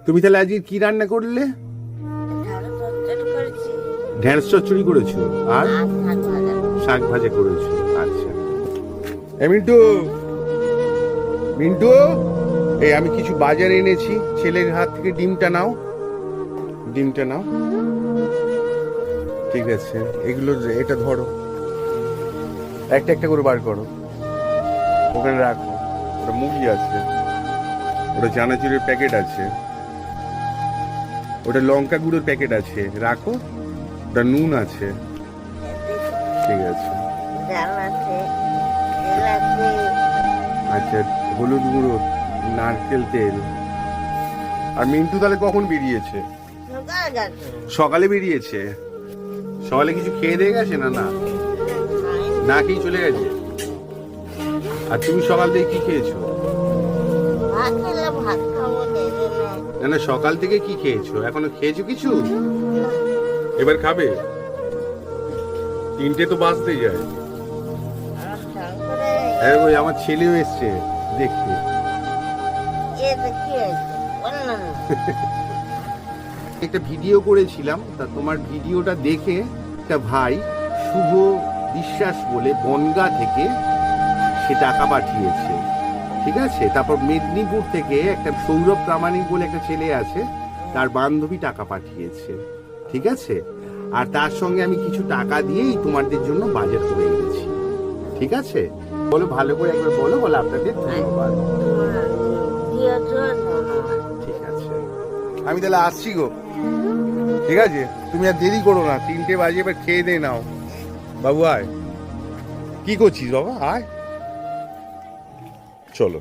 তুমি তাহলে আজকে কি রান্না করলে? ঢেঁড়স চচ্চড়ি করেছো আর শাক ভাজা করেছো। আচ্ছা মিন্টু, মিন্টু এই আমি কিছু বাজার এনেছি, ছেলের হাত থেকে ডিমটা নাও, ডিমটা নাও। ঠিক আছে, এগুলো এটা ধরো, একটা একটা করে বার করো, ওখানে রাখো। ওটা মুরগি আছে, ওটা চানাচুরের প্যাকেট আছে, ওটা লঙ্কা গুঁড়োর প্যাকেট আছে, রাখো। ওটা নুন আছে। ঠিক আছে, আচ্ছা হলুদ গুঁড়ো, নারকেল তেল। আর মিন্টু তাহলে কখন বেরিয়েছে? সকালে বেরিয়েছে। সকালে কিছু খেয়ে দিয়ে গেছে? না না না খেয়ে চলে গেছে। আর তুমি সকাল থেকে কি খেয়েছো? না না সকাল থেকে কি খেয়েছো? এখনো খেয়েছো কিছু? এবার খাবে? 3টে তো বাজতে যায়। হ্যাঁ ওই আমার ছেলেও এসছে দেখতে। একটা ভিডিও করেছিলাম, তা তোমার ভিডিওটা দেখে একটা ভাই শুভ বিশ্বাস বলে বনগা থেকে সে টাকা পাঠিয়েছে। ঠিক আছে, তারপর মেদিনীপুর থেকে একটা সৌরভ প্রামাণিক বলে একটা ছেলে আছে, তার বান্ধবী টাকা পাঠিয়েছে। ঠিক আছে, আর তার সঙ্গে আমি কিছু টাকা দিয়েই তোমাদের জন্য বাজার করে এনেছি। ঠিক আছে, বলো ভালো করে একবার বলো, বলো আপনাদের ধন্যবাদ। ঠিক আছে, আমি তাহলে আসছি গো। ঠিক আছে, তুমি আর দেরি করো না, 3টে বাজে, এবার খেয়ে দিয়ে নাও। বাবু আয়, কি করছিস বাবা? আয়, চলো।